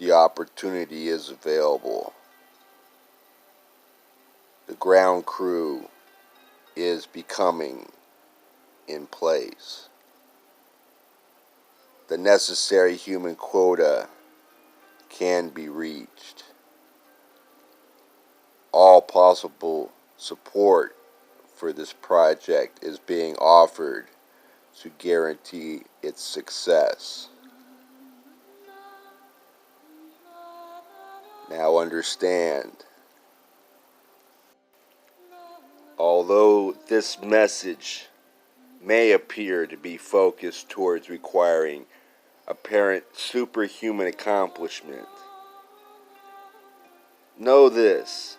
The opportunity is available. The ground crew is becoming in place. The necessary human quota can be reached. All possible support for this project is being offered to guarantee its success. Now understand, although this message may appear to be focused towards requiring apparent superhuman accomplishment, know this: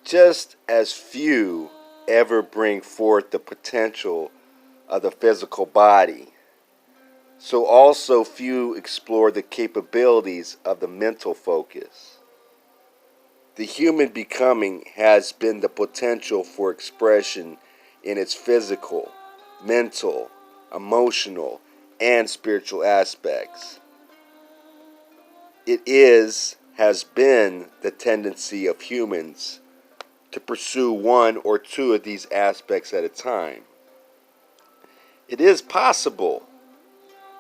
just as few ever bring forth the potential of the physical body, so also few explore the capabilities of the mental focus. The human becoming has been the potential for expression in its physical, mental, emotional, and spiritual aspects. It has been the tendency of humans to pursue one or two of these aspects at a time. It is possible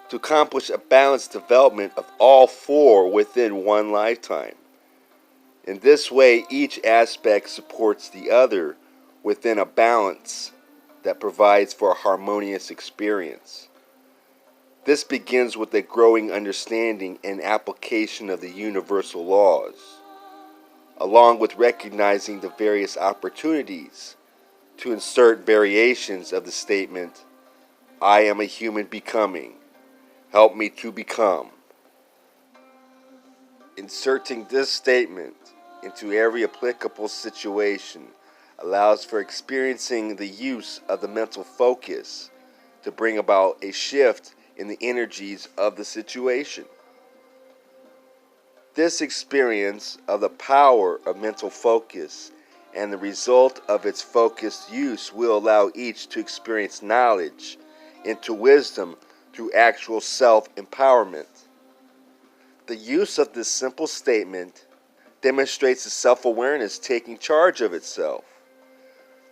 to accomplish a balanced development of all four within one lifetime. In this way, each aspect supports the other within a balance that provides for a harmonious experience. This begins with a growing understanding and application of the universal laws, along with recognizing the various opportunities to insert variations of the statement, "I am a human becoming. Help me to become." Inserting this statement into every applicable situation allows for experiencing the use of the mental focus to bring about a shift in the energies of the situation. This experience of the power of mental focus and the result of its focused use will allow each to experience knowledge into wisdom through actual self-empowerment. The use of this simple statement demonstrates the self-awareness taking charge of itself.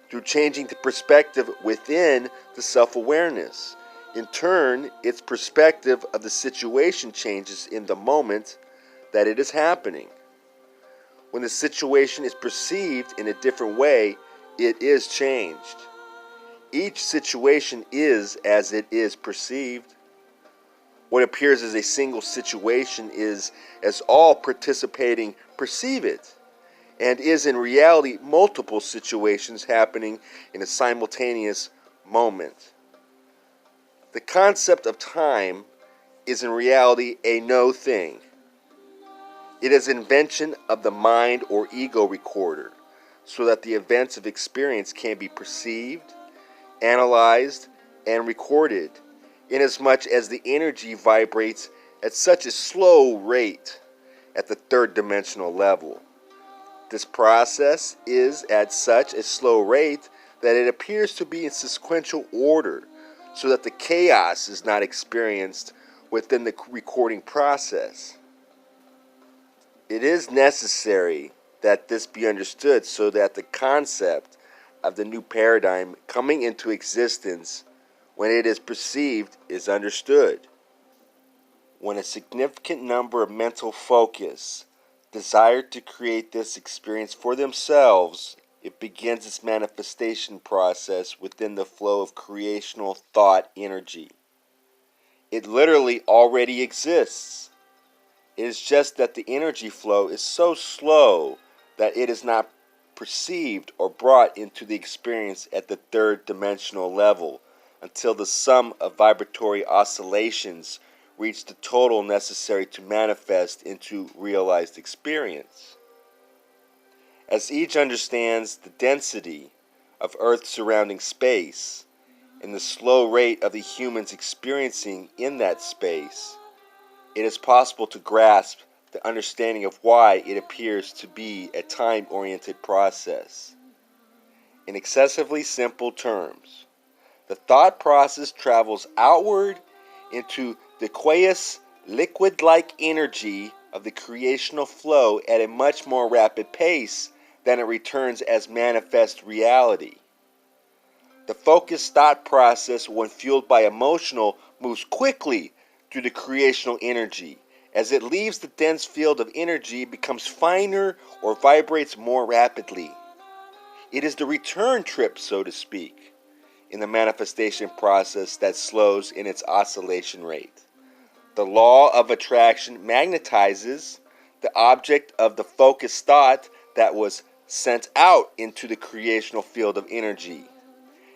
Through changing the perspective within the self-awareness, in turn, its perspective of the situation changes in the moment that it is happening. When the situation is perceived in a different way, it is changed. Each situation is as it is perceived. What appears as a single situation is as all participating perceive it, and is in reality multiple situations happening in a simultaneous moment. The concept of time is in reality a no thing. It is an invention of the mind or ego recorder, so that the events of experience can be perceived, analyzed, and recorded, inasmuch as the energy vibrates at such a slow rate at the third dimensional level. This process is at such a slow rate that it appears to be in sequential order, so that the chaos is not experienced within the recording process. It is necessary that this be understood so that the concept of the new paradigm coming into existence when it is perceived is understood. When a significant number of mental focus desire to create this experience for themselves, it begins its manifestation process within the flow of creational thought energy. It literally already exists. It is just that the energy flow is so slow that it is not perceived or brought into the experience at the third dimensional level until the sum of vibratory oscillations reach the total necessary to manifest into realized experience. As each understands the density of Earth's surrounding space and the slow rate of the humans experiencing in that space, it is possible to grasp the understanding of why it appears to be a time-oriented process. In excessively simple terms, the thought process travels outward into the aqueous, liquid-like energy of the creational flow at a much more rapid pace than it returns as manifest reality. The focused thought process, when fueled by emotional, moves quickly through the creational energy. As it leaves the dense field of energy, it becomes finer or vibrates more rapidly. It is the return trip, so to speak, in the manifestation process that slows in its oscillation rate. The law of attraction magnetizes the object of the focused thought that was sent out into the creational field of energy,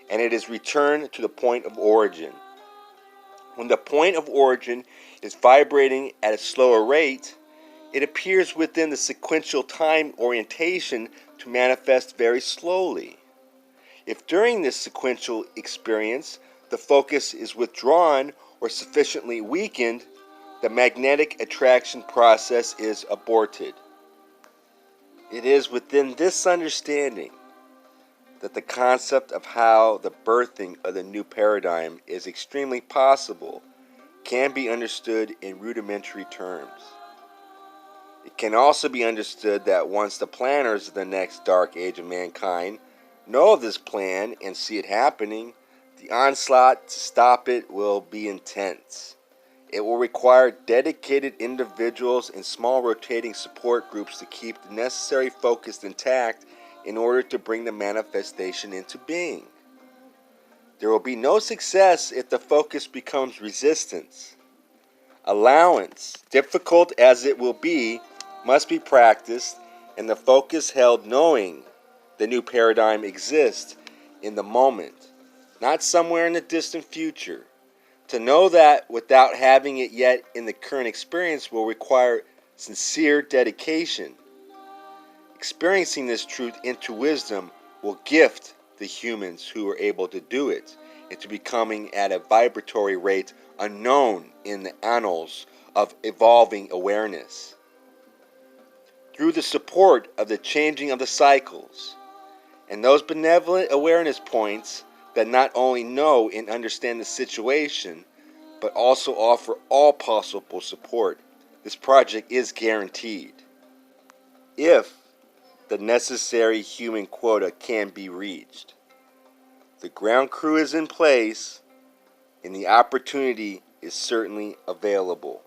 and it is returned to the point of origin. When the point of origin is vibrating at a slower rate, it appears within the sequential time orientation to manifest very slowly. If during this sequential experience the focus is withdrawn or sufficiently weakened, the magnetic attraction process is aborted. It is within this understanding that the concept of how the birthing of the new paradigm is extremely possible can be understood in rudimentary terms. It can also be understood that once the planners of the next dark age of mankind know of this plan and see it happening, the onslaught to stop it will be intense. It will require dedicated individuals and small rotating support groups to keep the necessary focus intact in order to bring the manifestation into being. There will be no success if the focus becomes resistance. Allowance, difficult as it will be, must be practiced, and the focus held knowing the new paradigm exists in the moment, not somewhere in the distant future. To know that without having it yet in the current experience will require sincere dedication. Experiencing this truth into wisdom will gift the humans who are able to do it into becoming at a vibratory rate unknown in the annals of evolving awareness. Through the support of the changing of the cycles and those benevolent awareness points that not only know and understand the situation, but also offer all possible support, this project is guaranteed. If the necessary human quota can be reached. The ground crew is in place, and the opportunity is certainly available.